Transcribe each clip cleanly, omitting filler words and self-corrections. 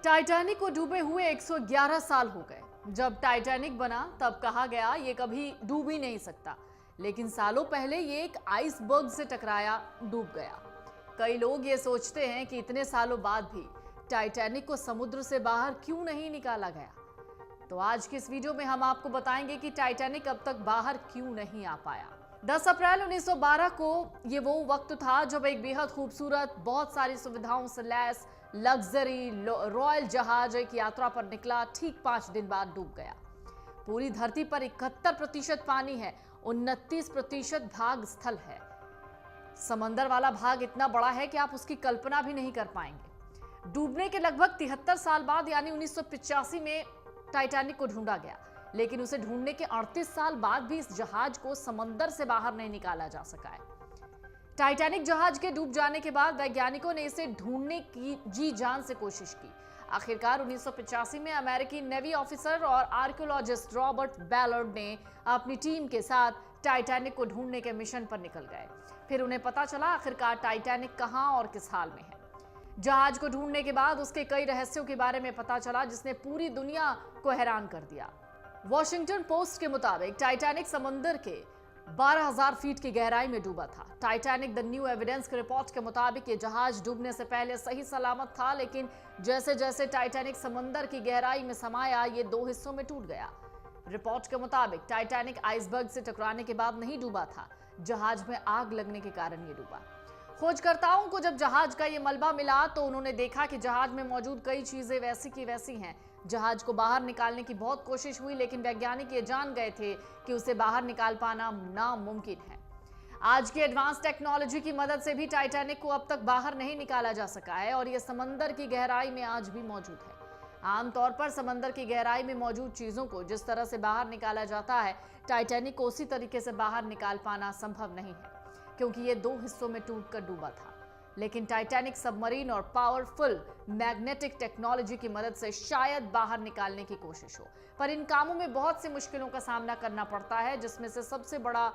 Titanic को डूबे हुए 111 साल हो गए। जब टाइटैनिक बना तब कहा गया ये कभी डूब ही नहीं सकता, लेकिन सालों पहले ये एक आइसबर्ग से टकराया, डूब गया। कई लोग ये सोचते हैं कि इतने सालों बाद भी टाइटैनिक को समुद्र से बाहर क्यों नहीं निकाला गया। तो आज की इस वीडियो में हम आपको बताएंगे कि टाइटैनिक अब तक बाहर क्यों नहीं आ पाया। 10 अप्रैल 1912 को ये वो वक्त था जब एक बेहद खूबसूरत, बहुत सारी सुविधाओं से लैस लग्जरी रॉयल जहाज एक यात्रा पर निकला। ठीक 5 दिन बाद डूब गया। पूरी धरती पर 71% पानी है, 29% भाग स्थल है। समंदर वाला भाग इतना बड़ा है कि आप उसकी कल्पना भी नहीं कर पाएंगे। डूबने के लगभग 73 साल बाद यानी 1985 में टाइटैनिक को ढूंढा गया, लेकिन उसे ढूंढने के 38 साल बाद भी इस जहाज को समंदर से बाहर नहीं निकाला जा सका है। टाइटैनिक जहाज के डूब जाने के बाद वैज्ञानिकों ने इसे ढूंढने की जी जान से कोशिश की। आखिरकार 1985 में अमेरिकी नेवी ऑफिसर और आर्कियोलॉजिस्ट रॉबर्ट बैलर्ड ने अपनी टीम के साथ टाइटैनिक को ढूंढने के मिशन पर निकल गए। फिर उन्हें पता चला आखिरकार टाइटैनिक कहां और किस हाल में है। जहाज को ढूंढने के बाद उसके कई रहस्यों के बारे में पता चला, जिसने पूरी दुनिया को हैरान कर दिया। वॉशिंगटन पोस्ट के मुताबिक टाइटैनिक समुद्र के 12,000 फीट की गहराई में डूबा था। टाइटैनिक द न्यू एविडेंस के रिपोर्ट के मुताबिक ये जहाज डूबने से पहले सही सलामत था, लेकिन जैसे जैसे टाइटैनिक समंदर की गहराई में समाया, ये 2 हिस्सों में टूट गया। रिपोर्ट के मुताबिक टाइटैनिक आइसबर्ग से टकराने के बाद नहीं डूबा था, जहाज में आग लगने के कारण ये डूबा। खोजकर्ताओं को जब जहाज का ये मलबा मिला तो उन्होंने देखा कि जहाज में मौजूद कई चीजें वैसी की वैसी हैं। जहाज को बाहर निकालने की बहुत कोशिश हुई, लेकिन वैज्ञानिक ये जान गए थे कि उसे बाहर निकाल पाना नामुमकिन है। आज की एडवांस टेक्नोलॉजी की मदद से भी टाइटैनिक को अब तक बाहर नहीं निकाला जा सका है और यह समंदर की गहराई में आज भी मौजूद है। आमतौर पर समंदर की गहराई में मौजूद चीजों को जिस तरह से बाहर निकाला जाता है, टाइटैनिक को उसी तरीके से बाहर निकाल पाना संभव नहीं है, क्योंकि ये 2 हिस्सों में टूटकर डूबा था। लेकिन टाइटैनिक सबमरीन और पावरफुल मैग्नेटिक टेक्नोलॉजी की मदद से शायद बाहर निकालने की कोशिश हो, पर इन कामों में बहुत सी मुश्किलों का सामना करना पड़ता है, जिसमें से सबसे बड़ा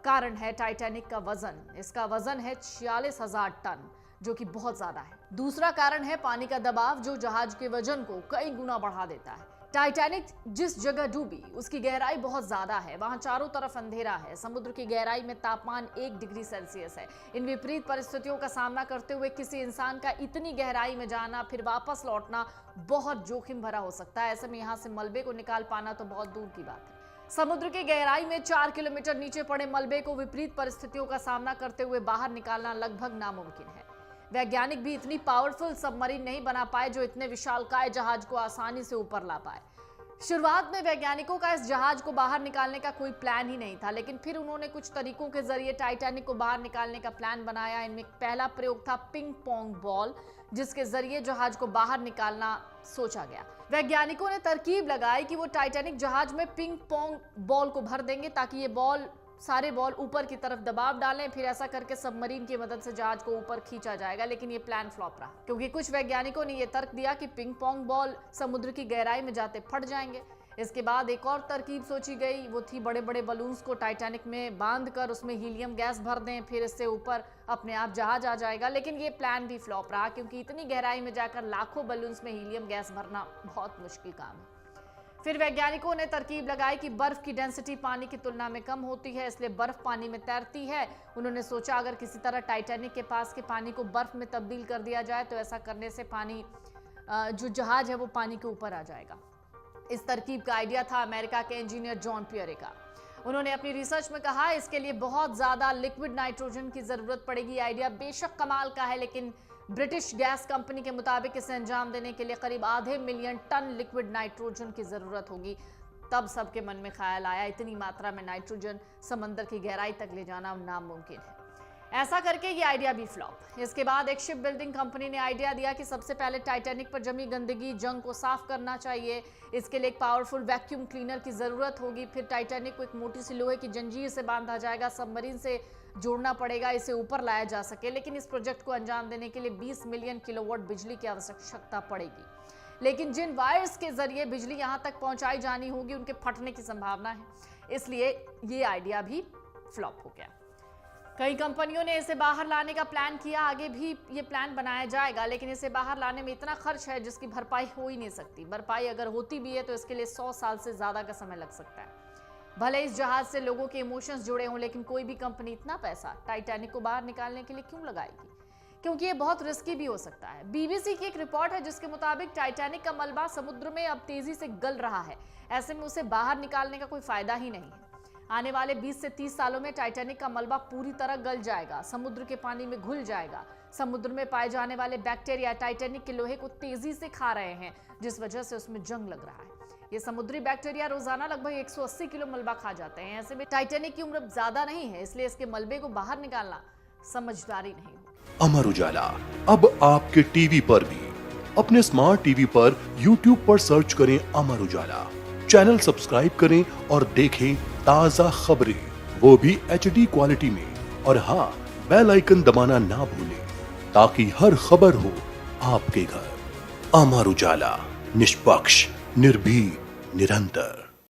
कारण है टाइटैनिक का वजन। इसका वजन है 46,000 टन, जो कि बहुत ज्यादा है। दूसरा कारण है पानी का दबाव, जो जहाज के वजन को कई गुना बढ़ा देता है। टाइटैनिक जिस जगह डूबी उसकी गहराई बहुत ज्यादा है, वहां चारों तरफ अंधेरा है। समुद्र की गहराई में तापमान 1 डिग्री सेल्सियस है। इन विपरीत परिस्थितियों का सामना करते हुए किसी इंसान का इतनी गहराई में जाना, फिर वापस लौटना बहुत जोखिम भरा हो सकता है। ऐसे में यहां से मलबे को निकाल पाना तो बहुत दूर की बात है। समुद्र की गहराई में 4 किलोमीटर नीचे पड़े मलबे को विपरीत परिस्थितियों का सामना करते हुए बाहर निकालना लगभग नामुमकिन है। वैज्ञानिक भी इतनी पावरफुल सबमरीन नहीं बना पाए जो इतने विशालकाय जहाज को आसानी से ऊपर ला पाए। शुरुआत में वैज्ञानिकों का इस जहाज को बाहर निकालने का कोई प्लान ही नहीं था, लेकिन फिर उन्होंने कुछ तरीकों के जरिए टाइटैनिक को बाहर निकालने का प्लान बनाया। इनमें पहला प्रयोग था पिंग पोंग बॉल, जिसके जरिए जहाज को बाहर निकालना सोचा गया। वैज्ञानिकों ने तरकीब लगाई कि वो टाइटैनिक जहाज में पिंग पोंग बॉल को भर देंगे ताकि ये सारे बॉल ऊपर की तरफ दबाव डालें। फिर ऐसा करके सबमरीन की मदद से जहाज को ऊपर खींचा जाएगा, लेकिन ये प्लान फ्लॉप रहा, क्योंकि कुछ वैज्ञानिकों ने यह तर्क दिया कि पिंग पोंग बॉल समुद्र की गहराई में जाते फट जाएंगे। इसके बाद एक और तरकीब सोची गई, वो थी बड़े बड़े बलून्स को टाइटैनिक में बांध कर उसमें हीलियम गैस भर दें, फिर इससे ऊपर अपने आप जहाज आ जाएगा। लेकिन ये प्लान भी फ्लॉप रहा, क्योंकि इतनी गहराई में जाकर लाखों बलून्स में हीलियम गैस भरना बहुत मुश्किल काम है। फिर वैज्ञानिकों ने तरकीब लगाई कि बर्फ की डेंसिटी पानी की तुलना में कम होती है, इसलिए बर्फ पानी में तैरती है। उन्होंने सोचा अगर किसी तरह टाइटैनिक के पास के पानी को बर्फ में तब्दील कर दिया जाए तो ऐसा करने से पानी जो जहाज है वो पानी के ऊपर आ जाएगा। इस तरकीब का आइडिया था अमेरिका के इंजीनियर जॉन पियरे का। उन्होंने अपनी रिसर्च में कहा इसके लिए बहुत ज्यादा लिक्विड नाइट्रोजन की जरूरत पड़ेगी। आइडिया बेशक कमाल का है, लेकिन ब्रिटिश गैस कंपनी के मुताबिक इसे अंजाम देने के लिए करीब ½ मिलियन टन लिक्विड नाइट्रोजन की जरूरत होगी। तब सबके मन में ख्याल आया इतनी मात्रा में नाइट्रोजन समंदर की गहराई तक ले जाना नामुमकिन है। ऐसा करके ये आइडिया भी फ्लॉप। इसके बाद एक शिप बिल्डिंग कंपनी ने आइडिया दिया कि सबसे पहले टाइटैनिक पर जमी गंदगी, जंग को साफ करना चाहिए। इसके लिए एक पावरफुल वैक्यूम क्लीनर की जरूरत होगी। फिर टाइटैनिक को एक मोटी सी लोहे की जंजीर से बांधा जाएगा, सबमरीन से जोड़ना पड़ेगा, इसे ऊपर लाया जा सके। लेकिन इस प्रोजेक्ट को अंजाम देने के लिए 20 मिलियन किलोवाट बिजली की आवश्यकता पड़ेगी। लेकिन जिन वायर्स के जरिए बिजली यहां तक पहुंचाई जानी होगी उनके फटने की संभावना है, इसलिए ये आइडिया भी फ्लॉप हो गया। कई कंपनियों ने इसे बाहर लाने का प्लान किया, आगे भी ये प्लान बनाया जाएगा, लेकिन इसे बाहर लाने में इतना खर्च है जिसकी भरपाई हो ही नहीं सकती। भरपाई अगर होती भी है तो इसके लिए 100 साल से ज्यादा का समय लग सकता है। भले इस जहाज से लोगों के इमोशंस जुड़े हों, लेकिन कोई भी कंपनी इतना पैसा टाइटैनिक को बाहर निकालने के लिए क्यों लगाएगी? क्योंकि ये बहुत रिस्की भी हो सकता है। बीबीसी की एक रिपोर्ट है जिसके मुताबिक टाइटैनिक का मलबा समुद्र में अब तेजी से गल रहा है। ऐसे में उसे बाहर निकालने का कोई फायदा ही नहीं है। आने वाले 20 से 30 सालों में टाइटैनिक का मलबा पूरी तरह गल जाएगा, समुद्र के पानी में घुल जाएगा। समुद्र में पाए जाने वाले बैक्टीरिया टाइटैनिक के लोहे को तेजी से खा रहे हैं, जिस वजह से उसमें जंग लग रहा है। ये समुद्री बैक्टीरिया रोजाना लगभग 180 किलो मलबा खा जाते हैं। ऐसे में टाइटैनिक की उम्र ज्यादा नहीं है, इसलिए इसके मलबे को बाहर निकालना समझदारी नहीं होगी। अमर उजाला अब आपके टीवी पर भी। अपने स्मार्ट टीवी पर YouTube पर सर्च करें अमर उजाला, चैनल सब्सक्राइब करें और देखें ताजा खबरें, वो भी HD क्वालिटी में। और हाँ, बेल आइकन दबाना ना भूलें ताकि हर खबर हो आपके घर। अमर उजाला, निष्पक्ष, निर्भीक, निरंतर।